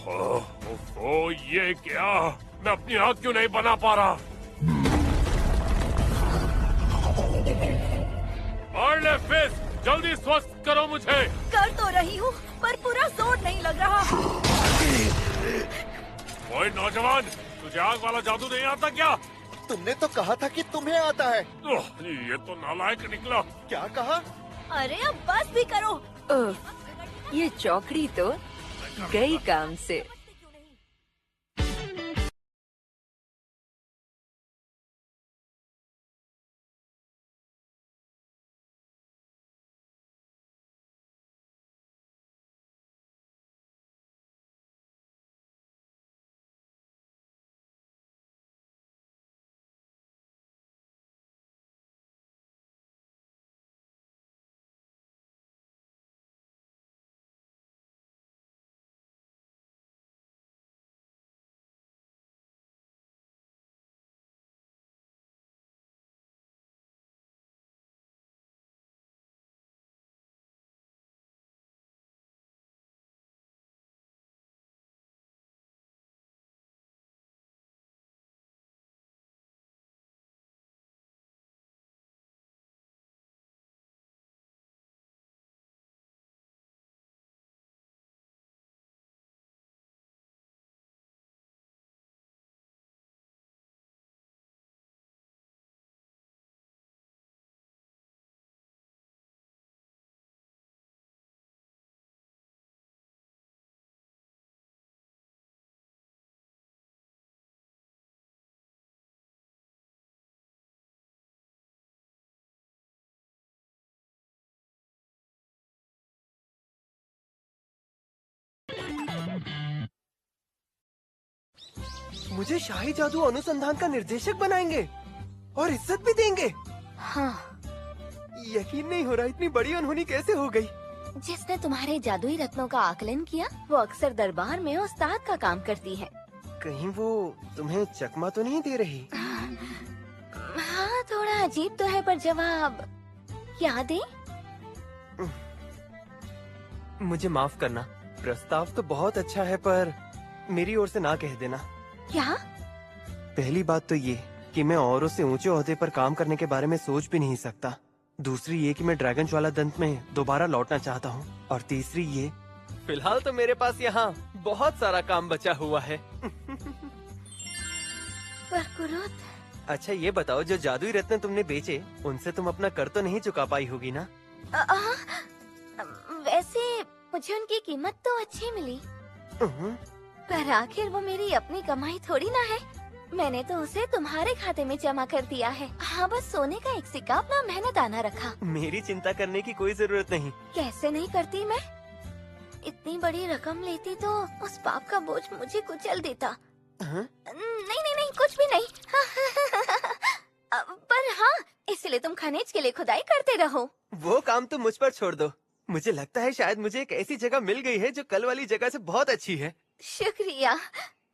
ओह, ये क्या? मैं अपनी आँख क्यों नहीं बना पा रहा? अर्ले फिश, जल्दी स्वस्थ करो मुझे। कर तो रही हूँ, पर पूरा जोर नहीं लग रहा। ओए नौजवान, तुझे आग वाला जादू नहीं आता क्या? तुमने तो कहा था कि तुम्हें आता है। ये तो नालायक निकला। क्या कहा? अरे अब बस भी करो। ये चौकड़ी तो गई काम से। मुझे शाही जादू अनुसंधान का निर्देशक बनाएंगे और इज्जत भी देंगे। हाँ, यकीन नहीं हो रहा, इतनी बड़ी अनहोनी कैसे हो गई। जिसने तुम्हारे जादुई रत्नों का आकलन किया, वो अक्सर दरबार में उस्ताद का काम करती है। कहीं वो तुम्हें चकमा तो नहीं दे रही? हाँ, थोड़ा अजीब तो है, पर जवाब क्या दे? मुझे माफ करना, प्रस्ताव तो बहुत अच्छा है, पर मेरी ओर से ना कह देना। क्या? पहली बात तो ये कि मैं औरों से ऊंचे ओहदे पर काम करने के बारे में सोच भी नहीं सकता। दूसरी ये कि मैं ड्रैगन ज्वाला दंत में दोबारा लौटना चाहता हूँ। और तीसरी ये, फिलहाल तो मेरे पास यहाँ बहुत सारा काम बचा हुआ है। पर कुरुत, अच्छा ये बताओ, जो जादुई रत्न तुमने बेचे, उनसे तुम अपना कर तो नहीं चुका पाई होगी ना? वैसे मुझे उनकी कीमत तो अच्छी मिली, पर आखिर वो मेरी अपनी कमाई थोड़ी ना है। मैंने तो उसे तुम्हारे खाते में जमा कर दिया है। हाँ, बस सोने का एक सिक्का अपना मेहनताना रखा। मेरी चिंता करने की कोई जरूरत नहीं। कैसे नहीं करती मैं? इतनी बड़ी रकम लेती तो उस पाप का बोझ मुझे कुचल देता। नहीं नहीं नहीं, कुछ भी नहीं। पर हाँ, इसलिए तुम खनिज के लिए खुदाई करते रहो। वो काम तुम मुझ पर छोड़ दो। मुझे लगता है शायद मुझे एक ऐसी जगह मिल गई है जो कल वाली जगह से बहुत अच्छी है। शुक्रिया,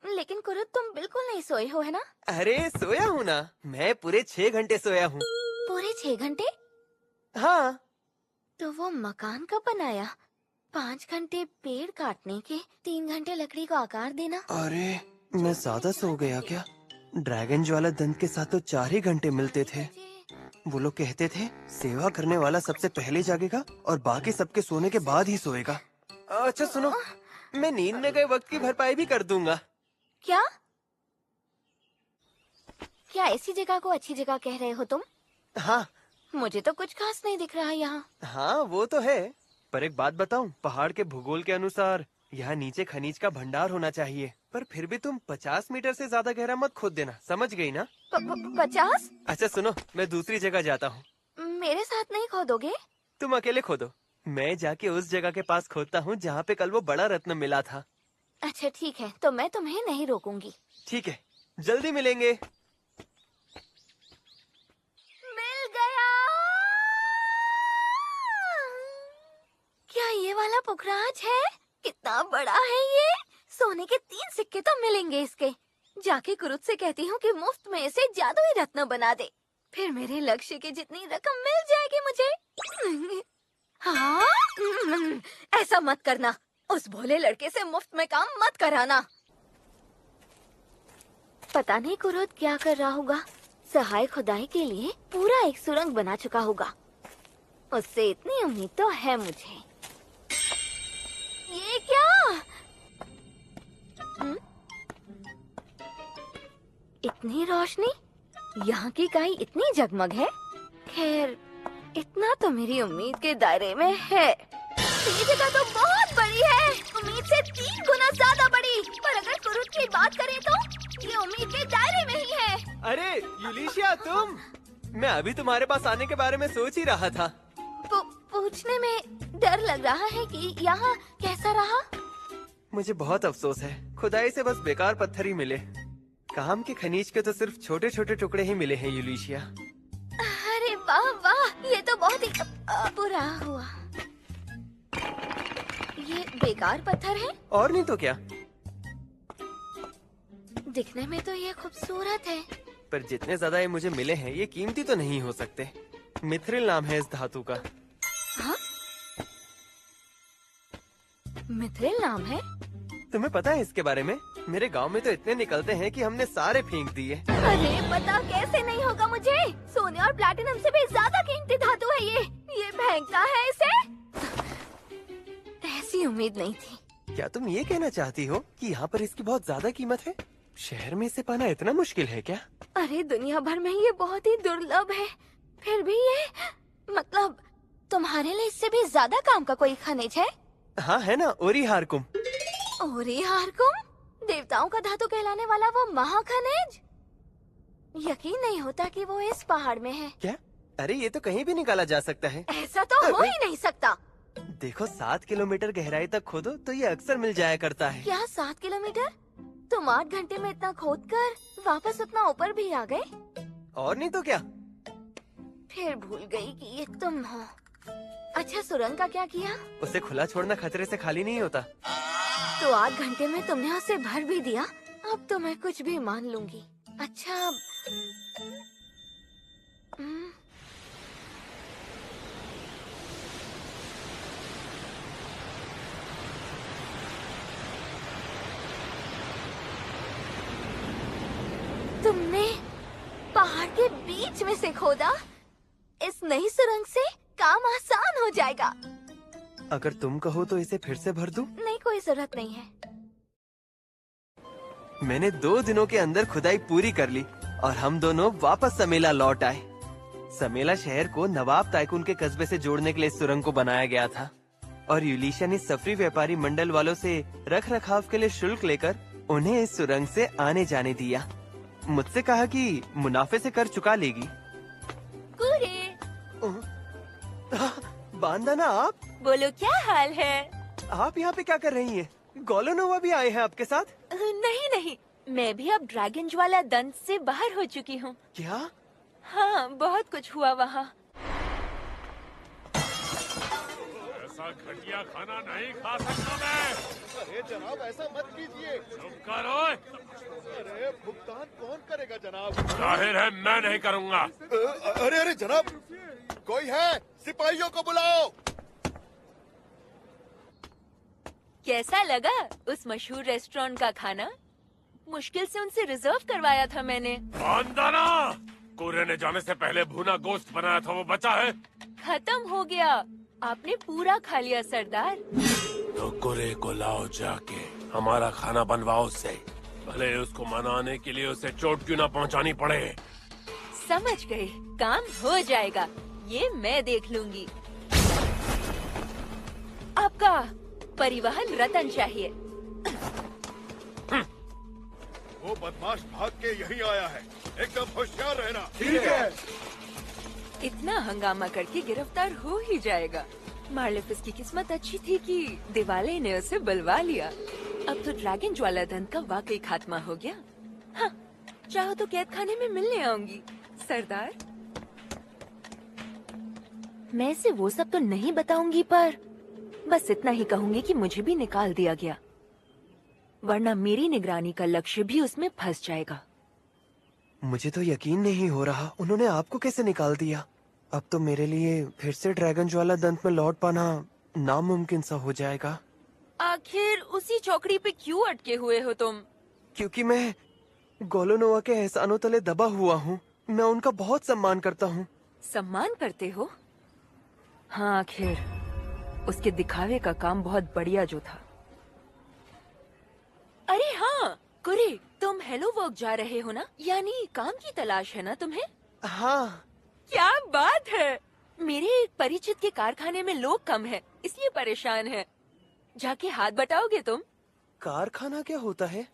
लेकिन कुरुत तुम बिल्कुल नहीं सोए हो, है ना? अरे सोया हूँ ना, मैं पूरे 6 घंटे सोया हूँ। पूरे 6 घंटे? हाँ। तो वो मकान कब बनाया? 5 घंटे पेड़ काटने के, 3 घंटे लकड़ी को आकार देना। अरे मैं ज्यादा सो गया क्या? ड्रैगन ज्वाला दंत के साथ तो 4 ही घंटे मिलते थे। वो लोग कहते थे सेवा करने वाला सबसे पहले जागेगा और बाकी सबके सोने के बाद ही सोएगा। अच्छा सुनो, मैं नींद में गए वक्त की भरपाई भी कर दूंगा। क्या? क्या ऐसी जगह को अच्छी जगह कह रहे हो तुम? हाँ। मुझे तो कुछ खास नहीं दिख रहा यहाँ। हाँ वो तो है, पर एक बात बताऊं, पहाड़ के भूगोल के अनुसार यहाँ नीचे खनिज का भंडार होना चाहिए। पर फिर भी तुम 50 मीटर से ज्यादा गहरा मत खोद देना, समझ गई ना? 50? अच्छा सुनो, मैं दूसरी जगह जाता हूँ। मेरे साथ नहीं खोदोगे? तुम अकेले खोदो, मैं जाके उस जगह के पास खोदता हूँ जहाँ पे कल वो बड़ा रत्न मिला था। अच्छा ठीक है, तो मैं तुम्हें नहीं रोकूंगी। ठीक है, जल्दी मिलेंगे। मिल गया। क्या ये वाला पुखराज है? कितना बड़ा है ये? सोने के 3 सिक्के तो मिलेंगे इसके। जाके कुरुत से कहती हूँ कि मुफ्त में इसे जादुई रत्न बना दे, फिर मेरे लक्ष्य की जितनी रकम मिल जाएगी मुझे। हाँ, ऐसा मत करना, उस भोले लड़के से मुफ्त में काम मत कराना। पता नहीं कुरुद क्या कर रहा होगा। सहाय खुदाई के लिए पूरा एक सुरंग बना चुका होगा। उससे इतनी उम्मीद तो है मुझे। ये क्या? इतनी रोशनी, यहाँ की काई इतनी जगमग है। खैर, इतना तो मेरी उम्मीद के दायरे में है। ये जगह तो बहुत बड़ी है, उम्मीद से 3 गुना ज्यादा बड़ी। पर अगर कुरुद की बात करें तो ये उम्मीद के दायरे में ही है। अरे यूलिशिया, तुम! मैं अभी तुम्हारे पास आने के बारे में सोच ही रहा था। पूछने में डर लग रहा है कि यहाँ कैसा रहा। मुझे बहुत अफसोस है, खुदाई से बस बेकार पत्थर ही मिले। काम के खनिज के तो सिर्फ छोटे छोटे टुकड़े ही मिले हैं यूलिशिया। अरे वाह वाह, ये तो बहुत ही बुरा हुआ। ये बेकार पत्थर है? और नहीं तो क्या। दिखने में तो ये खूबसूरत है, पर जितने ज्यादा ये मुझे मिले हैं, ये कीमती तो नहीं हो सकते। मिथ्रिल नाम है इस धातु का। हाँ? मिथ्रिल नाम है? तुम्हें पता है इसके बारे में? मेरे गांव में तो इतने निकलते हैं कि हमने सारे फेंक दिए। अरे पता कैसे नहीं होगा मुझे। सोने और प्लैटिनम से भी ज्यादा कीमती धातु है ये महंगा है इसे। ऐसी उम्मीद नहीं थी। क्या तुम ये कहना चाहती हो कि यहाँ पर इसकी बहुत ज्यादा कीमत है? शहर में इसे पाना इतना मुश्किल है क्या? अरे दुनिया भर में ये बहुत ही दुर्लभ है। फिर भी ये, मतलब तुम्हारे लिए इससे भी ज्यादा काम का कोई खनिज है? हाँ है ना, ओरीहारकुम। ओरीहारकुम, देवताओं का धातु कहलाने वाला वो महाखनिज। यकीन नहीं होता कि वो इस पहाड़ में है। क्या? अरे ये तो कहीं भी निकाला जा सकता है। ऐसा तो हो ही नहीं सकता। देखो 7 किलोमीटर गहराई तक खोदो तो ये अक्सर मिल जाया करता है। क्या 7 किलोमीटर? तुम 8 घंटे में इतना खोदकर वापस उतना ऊपर भी आ गए? और नहीं तो क्या। फिर भूल गई कि ये तुम हो। अच्छा, सुरंग का क्या किया? उसे खुला छोड़ना खतरे से खाली नहीं होता। तो 8 घंटे में तुमने उसे भर भी दिया। अब तो मैं कुछ भी मान लूंगी। अच्छा, तुमने पहाड़ के बीच में से खोदा। इस नई सुरंग से काम आसान हो जाएगा। अगर तुम कहो तो इसे फिर से भर दूं? नहीं, कोई जरूरत नहीं है। मैंने 2 दिनों के अंदर खुदाई पूरी कर ली और हम दोनों वापस समेला लौट आए। समेला शहर को नवाब ताइकून के कस्बे से जोड़ने के लिए इस सुरंग को बनाया गया था और यूलिशिया ने सफरी व्यापारी मंडल वालों से रख रखाव के लिए शुल्क लेकर उन्हें इस सुरंग से आने जाने दिया। मुझसे कहा कि मुनाफे से कर चुका लेगी। बांदाना, आप बोलो, क्या हाल है? आप यहाँ पे क्या कर रही हैं? गोलोनोवा भी आए हैं आपके साथ? नहीं नहीं, मैं भी अब ड्रैगन ज्वाला दंत से बाहर हो चुकी हूँ। क्या? हाँ, बहुत कुछ हुआ वहाँ। ऐसा घटिया खाना नहीं खा सकता मैं। अरे जनाब, ऐसा मत कीजिए। चुप करो। अरे भुगतान कौन करेगा जनाब? जाहिर है मैं नहीं करूँगा। अरे अरे जनाब, कोई है? सिपाहियों को बुलाओ। कैसा लगा उस मशहूर रेस्टोरेंट का खाना? मुश्किल से उनसे रिजर्व करवाया था मैंने। बांदाना, कोरे ने जाने से पहले भुना गोश्त बनाया था, वो बचा है? खत्म हो गया। आपने पूरा खा लिया सरदार। तो कोरे को लाओ जाके, हमारा खाना बनवाओ उससे। भले उसको मनाने के लिए उसे चोट क्यों ना पहुंचानी पड़े। समझ गए, काम हो जाएगा। ये मैं देख लूंगी। आपका परिवहन रतन चाहिए। वो बदमाश भाग के यहीं आया है, एकदम होशियार रहना। ठीक है। इतना हंगामा करके गिरफ्तार हो ही जाएगा। मार्लेफिस की किस्मत अच्छी थी कि दिवाले ने उसे बुलवा लिया। अब तो ड्रैगन ज्वाला दंत का वाकई खात्मा हो गया। हाँ, चाहो तो कैद खाने में मिलने आऊंगी सरदार। मैं इसे वो सब तो नहीं बताऊंगी, पर बस इतना ही कहूंगी कि मुझे भी निकाल दिया गया, वरना मेरी निगरानी का लक्ष्य भी उसमें फंस जाएगा। मुझे तो यकीन नहीं हो रहा, उन्होंने आपको कैसे निकाल दिया? अब तो मेरे लिए फिर से ड्रैगन ज्वाला दंत में लौट पाना नामुमकिन सा हो जाएगा। आखिर उसी चौकड़ी पे क्यों अटके हुए हो तुम? क्योंकि मैं गोलोनोवा के एहसानों तले दबा हुआ हूँ। मैं उनका बहुत सम्मान करता हूँ। सम्मान करते हो? हाँ, आखिर उसके दिखावे का काम बहुत बढ़िया जो था। अरे हाँ कुरे, तुम हेलो वर्क जा रहे हो ना? यानी काम की तलाश है ना तुम्हें? हाँ। क्या बात है। मेरे एक परिचित के कारखाने में लोग कम हैं, इसलिए परेशान है। जाके हाथ बटाओगे तुम? कारखाना क्या होता है?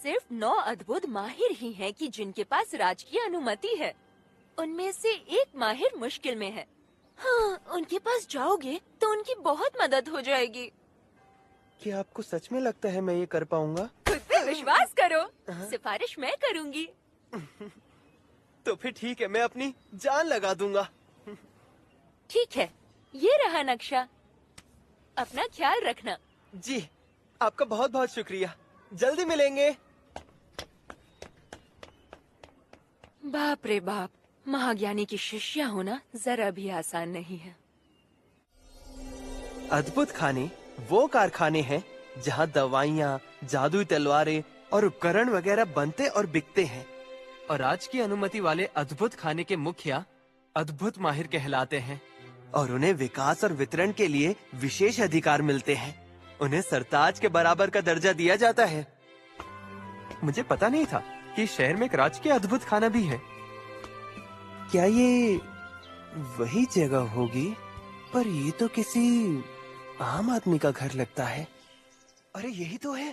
सिर्फ 9 अद्भुत माहिर ही हैं कि जिनके पास राजकीय अनुमति है। उनमें से एक माहिर मुश्किल में है। हाँ, उनके पास जाओगे तो उनकी बहुत मदद हो जाएगी। क्या आपको सच में लगता है मैं ये कर पाऊंगा? खुद पे विश्वास करो, सिफारिश मैं करूंगी। तो फिर ठीक है, मैं अपनी जान लगा दूंगा। ठीक है, ये रहा नक्शा। अपना ख्याल रखना। जी, आपका बहुत बहुत शुक्रिया। जल्दी मिलेंगे। बाप रे बाप, महाज्ञानी की शिष्या होना जरा भी आसान नहीं है। अद्भुत खाने वो कारखाने हैं जहाँ दवाइयाँ, जादुई तलवारें और उपकरण वगैरह बनते और बिकते हैं। और आज की अनुमति वाले अद्भुत खाने के मुखिया अद्भुत माहिर कहलाते हैं और उन्हें विकास और वितरण के लिए विशेष अधिकार मिलते हैं। उन्हें सरताज के बराबर का दर्जा दिया जाता है। मुझे पता नहीं था कि शहर में एक राजकीय अद्भुत खाना भी है। क्या ये वही जगह होगी? पर ये तो किसी आम आदमी का घर लगता है। अरे यही तो है।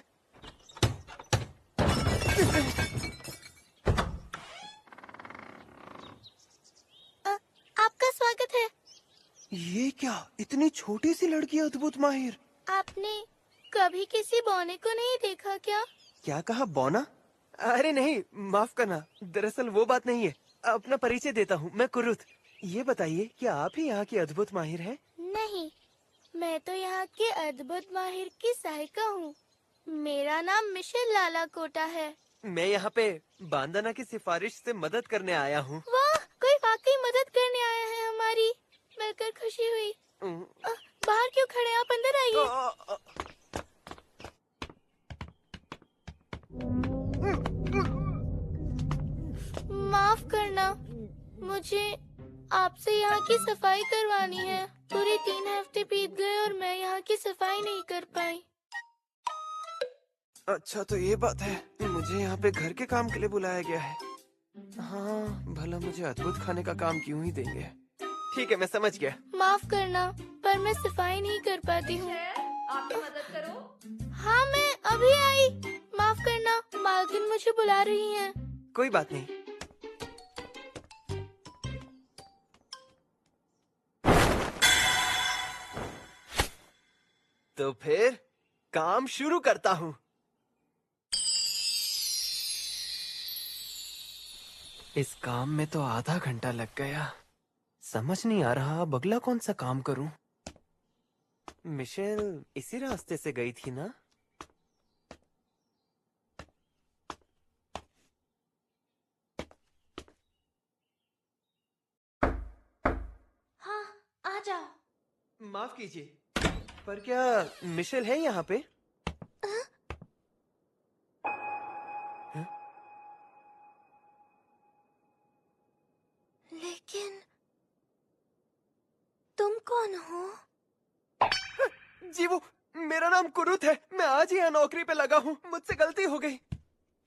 आपका स्वागत है। ये क्या, इतनी छोटी सी लड़की अद्भुत माहिर? आपने कभी किसी बौने को नहीं देखा क्या? क्या कहा, बौना? अरे नहीं, माफ करना, दरअसल वो बात नहीं है। अपना परिचय देता हूँ, मैं कुरुत। ये बताइए, क्या आप ही यहाँ की अद्भुत माहिर हैं? नहीं, मैं तो यहाँ के अद्भुत माहिर की सहायिका हूँ। मेरा नाम मिशेल लाला कोटा है। मैं यहाँ पे बांदना की सिफारिश से मदद करने आया हूँ। वाह, कोई वाकई मदद करने आया है हमारी। मिलकर खुशी हुई। बाहर क्यों खड़े, आप अंदर आइए। माफ करना, मुझे आपसे यहाँ की सफाई करवानी है। पूरे 3 हफ्ते बीत गए और मैं यहाँ की सफाई नहीं कर पाई। अच्छा तो ये बात है, मुझे यहाँ पे घर के काम के लिए बुलाया गया है। हाँ, भला मुझे अद्भुत खाने का काम क्यों ही देंगे। ठीक है, मैं समझ गया। माफ करना, पर मैं सफाई नहीं कर पाती हूँ। आपकी मदद करो। हाँ, मैं अभी आई। माफ करना, मालकिन मुझे बुला रही हैं। कोई बात नहीं। तो फिर काम शुरू करता हूँ। इस काम में तो आधा घंटा लग गया। समझ नहीं आ रहा अब अगला कौन सा काम करूं। मिशेल इसी रास्ते से गई थी ना? हाँ, आ जाओ। माफ कीजिए, पर क्या मिशेल है यहाँ पे? लेकिन तुम कौन हो? जी वो, मेरा नाम कुरुत है। मैं आज ही यहाँ नौकरी पे लगा हूँ। मुझसे गलती हो गई।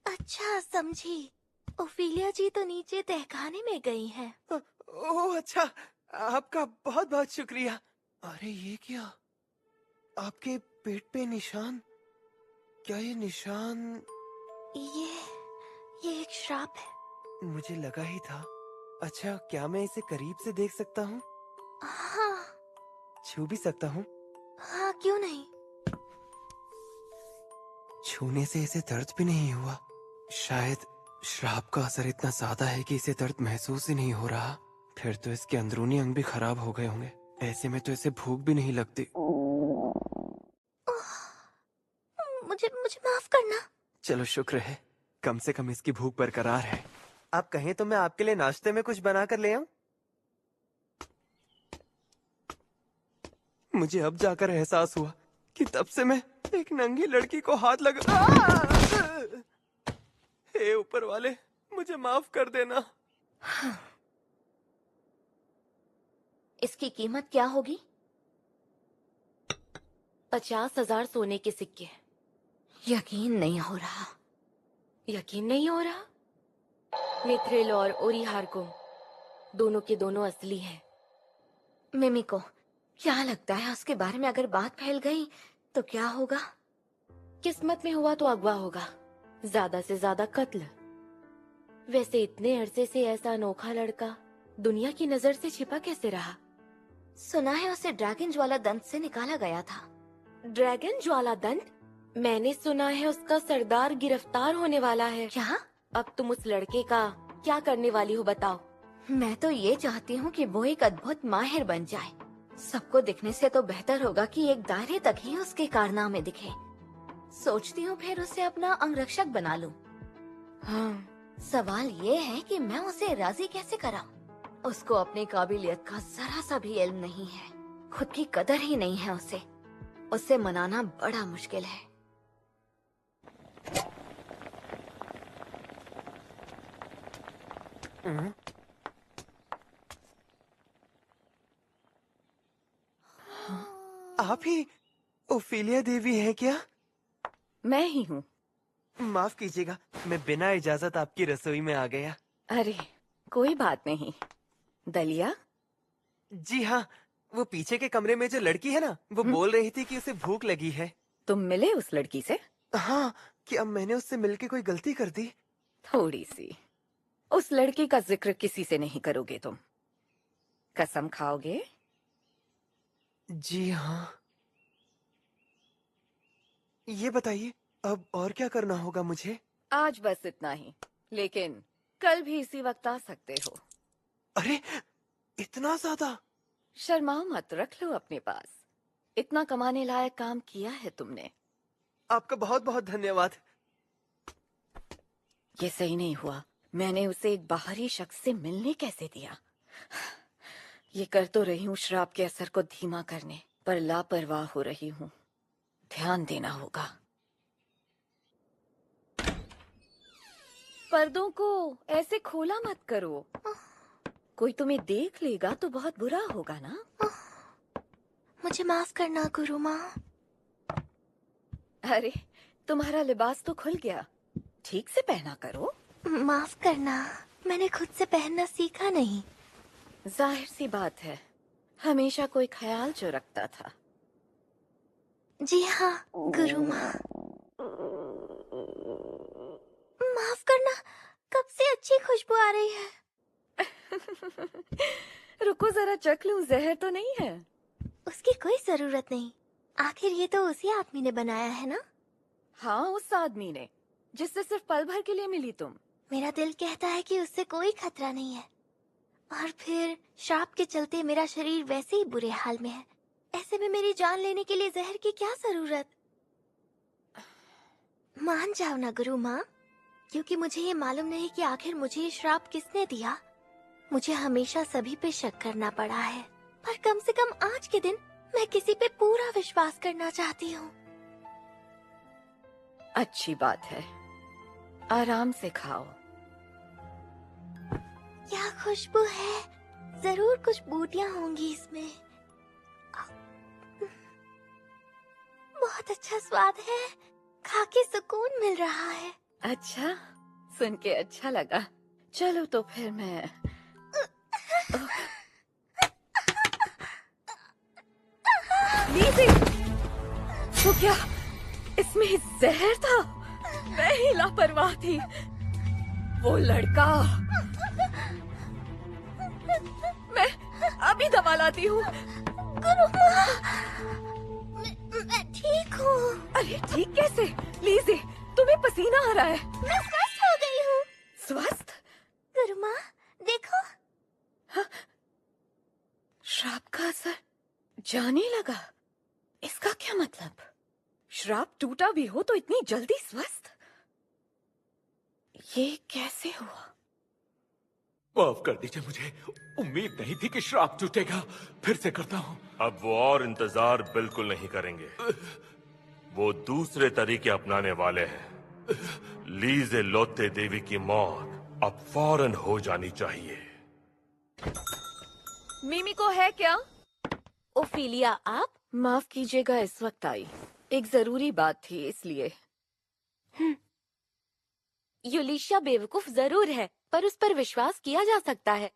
अच्छा, समझी। ओफिलिया जी तो नीचे तहखाने में गई हैं। ओह अच्छा, आपका बहुत बहुत शुक्रिया। अरे ये क्या, आपके पेट पे निशान? क्या ये निशान? ये एक श्राप है। मुझे लगा ही था। अच्छा, क्या मैं इसे करीब से देख सकता हूँ? हाँ। छू भी सकता हूँ? हाँ, क्यों नहीं। छूने से इसे दर्द भी नहीं हुआ। शायद श्राप का असर इतना ज्यादा है कि इसे दर्द महसूस ही नहीं हो रहा। फिर तो इसके अंदरूनी अंग भी खराब हो गए होंगे। ऐसे में तो इसे भूख भी नहीं लगती। मुझे माफ करना। चलो शुक्र है, कम से कम इसकी भूख बरकरार है। आप कहें तो मैं आपके लिए नाश्ते में कुछ बना कर ले आऊं? मुझे अब जाकर एहसास हुआ कि तब से मैं एक नंगी लड़की को हाथ लगा। हे ऊपर वाले, मुझे माफ कर देना। इसकी कीमत क्या होगी? 50,000 सोने के सिक्के। यकीन नहीं हो रहा। यकीन नहीं हो रहा? मिथ्रिल और ओरीहारको दोनों के दोनों असली हैं। मिमिको, क्या लगता है उसके बारे में अगर बात फैल गई तो क्या होगा? किस्मत में हुआ तो अगवा होगा, ज्यादा से ज्यादा कत्ल। वैसे इतने अरसे से ऐसा अनोखा लड़का दुनिया की नजर से छिपा कैसे रहा? सुना है उसे ड्रैगन ज्वाला दंत से निकाला गया था। ड्रैगन ज्वाला दंत? मैंने सुना है उसका सरदार गिरफ्तार होने वाला है। क्या? अब तुम उस लड़के का क्या करने वाली हो बताओ? मैं तो ये चाहती हूँ कि वो एक अद्भुत माहिर बन जाए। सबको दिखने से तो बेहतर होगा कि एक दायरे तक ही उसके कारनामे दिखे। सोचती हूँ फिर उसे अपना अंगरक्षक बना लूं। हाँ, सवाल ये है कि मैं उसे राजी कैसे कराऊं? उसको अपनी काबिलियत का जरा सा भी इल्म नहीं है, खुद की कदर ही नहीं है उसे। उससे मनाना बड़ा मुश्किल है। आप ही ओफिलिया देवी हैं क्या? मैं ही हूँ। माफ कीजिएगा, मैं बिना इजाजत आपकी रसोई में आ गया। अरे कोई बात नहीं। दलिया? जी हाँ, वो पीछे के कमरे में जो लड़की है ना, वो बोल रही थी कि उसे भूख लगी है। तुम मिले उस लड़की से? हाँ, क्या मैंने उससे मिलके कोई गलती कर दी? थोड़ी सी। उस लड़की का जिक्र किसी से नहीं करोगे तुम? कसम खाओगे? जी हाँ। ये बताइए, अब और क्या करना होगा मुझे? आज बस इतना ही, लेकिन कल भी इसी वक्त आ सकते हो। अरे, इतना ज्यादा? शर्माओ मत, रख लो अपने पास। इतना कमाने लायक काम किया है तुमने। आपका बहुत बहुत धन्यवाद। ये सही नहीं हुआ। मैंने उसे एक बाहरी शख्स से मिलने कैसे दिया? ये कर तो रही हूँ श्राप के असर को धीमा करने, पर लापरवाह हो रही हूँ। ध्यान देना होगा। पर्दों को ऐसे खोला मत करो, कोई तुम्हें देख लेगा तो बहुत बुरा होगा ना। मुझे माफ करना गुरु माँ। अरे तुम्हारा लिबास तो खुल गया, ठीक से पहना करो। माफ करना, मैंने खुद से पहनना सीखा नहीं। जाहिर सी बात है, हमेशा कोई ख्याल जो रखता था। जी हाँ गुरु माँ। माफ करना, कब से अच्छी खुशबू आ रही है। रुको जरा चख लूं, जहर तो नहीं है? उसकी कोई जरूरत नहीं, आखिर ये तो उसी आदमी ने बनाया है ना। हाँ, उस आदमी ने जिससे सिर्फ पल भर के लिए मिली तुम। मेरा दिल कहता है कि उससे कोई खतरा नहीं है, और फिर श्राप के चलते मेरा शरीर वैसे ही बुरे हाल में है। ऐसे में मेरी जान लेने के लिए जहर की क्या जरूरत। मान जाओ ना गुरु माँ, क्योंकि मुझे ये मालूम नहीं कि आखिर मुझे ये श्राप किसने दिया। मुझे हमेशा सभी पे शक करना पड़ा है, पर कम से कम आज के दिन मैं किसी पे पूरा विश्वास करना चाहती हूँ। अच्छी बात है, आराम से खाओ। क्या खुशबू है, जरूर कुछ बूटियाँ होंगी इसमें। बहुत अच्छा स्वाद है, खा के सुकून मिल रहा है। अच्छा, सुन के अच्छा लगा। चलो तो फिर मैं लीज़ी, तो क्या इसमें जहर था? मैं ही लापरवाह थी। वो लड़का, मैं अभी दवा लाती हूँ। गुरु माँ, मैं ठीक हूँ। अरे ठीक कैसे? लीज़ी, तुम्हें पसीना आ रहा है। मैं स्वस्थ हो गई हूँ। स्वस्थ? गुरु माँ देखो। श्राप का असर जाने लगा। इसका क्या मतलब? श्राप टूटा भी हो तो इतनी जल्दी स्वस्थ? ये कैसे हुआ? माफ कर दीजिए, मुझे उम्मीद नहीं थी कि श्राप टूटेगा। फिर से करता हूँ। अब वो और इंतजार बिल्कुल नहीं करेंगे। वो दूसरे तरीके अपनाने वाले हैं। लीजे लोते देवी की मौत अब फौरन हो जानी चाहिए। मिमी को है क्या? ओफिलिया, आप माफ कीजिएगा, इस वक्त आई। एक जरूरी बात थी, इसलिए। यूलिशिया बेवकूफ जरूर है, पर उस पर विश्वास किया जा सकता है।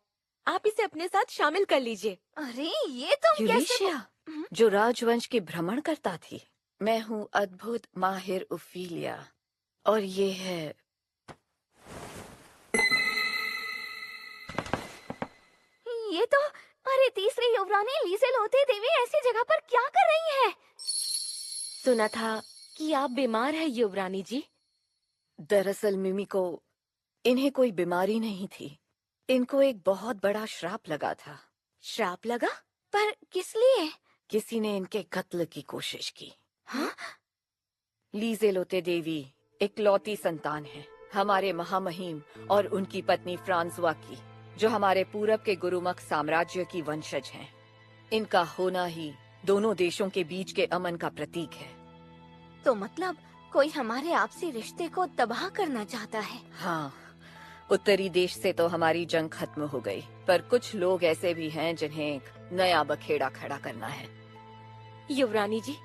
आप इसे अपने साथ शामिल कर लीजिए। अरे ये तुम कैसे? यूलिशिया, जो राजवंश की भ्रमण करता थी। मैं हूँ अद्भुत माहिर ओफिलिया, और ये है ये तो, अरे तीसरी युवरानी लीजे लोते देवी ऐसी जगह पर क्या कर रही है? सुना था कि आप बीमार है युवरानी जी। दरअसल मिमी को, इन्हें कोई बीमारी नहीं थी। इनको एक बहुत बड़ा श्राप लगा था। श्राप लगा? पर किस लिए? किसी ने इनके कत्ल की कोशिश की। हाँ? लीजे लोते देवी इकलौती संतान है हमारे महामहिम और उनकी पत्नी फ्रांसवा की, जो हमारे पूरब के गुरुमुख साम्राज्य की वंशज हैं। इनका होना ही दोनों देशों के बीच के अमन का प्रतीक है। तो मतलब कोई हमारे आपसी रिश्ते को तबाह करना चाहता है? हाँ, उत्तरी देश से तो हमारी जंग खत्म हो गई, पर कुछ लोग ऐसे भी हैं जिन्हें एक नया बखेड़ा खड़ा करना है। युवरानी जी,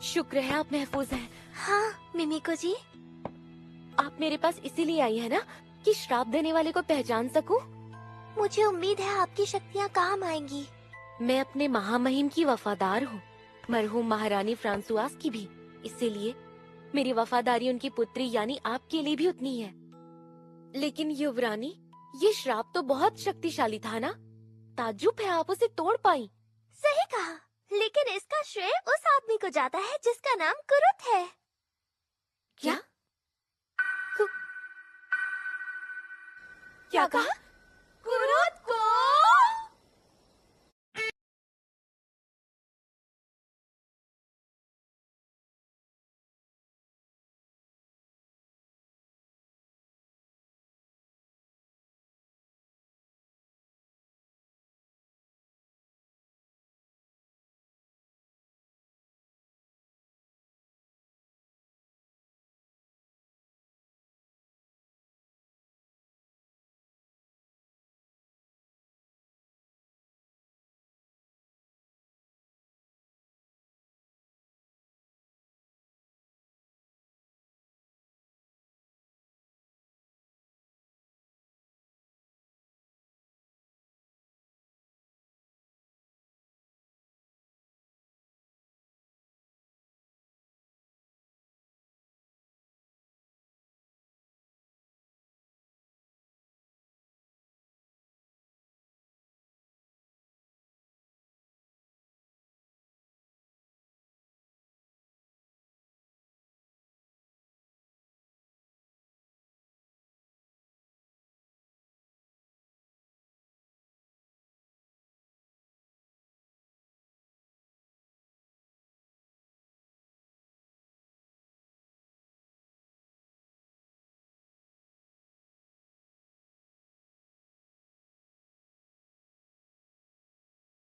शुक्र है आप महफूज हैं। हाँ मिमिको जी। आप मेरे पास इसीलिए आई है ना, कि श्राप देने वाले को पहचान सकूं? मुझे उम्मीद है आपकी शक्तियाँ काम आएंगी। मैं अपने महामहिम की वफादार हूँ, मरहूम महारानी फ्रांसुआस की भी। इसीलिए मेरी वफादारी उनकी पुत्री यानी आपके लिए भी उतनी है। लेकिन युवरानी, ये श्राप तो बहुत शक्तिशाली था ना? ताज्जुब है आप उसे तोड़ पाई। सही कहा, लेकिन इसका श्रेय उस आदमी को जाता है जिसका नाम कुरुत है। क्या? क्या कहा? कुरुत को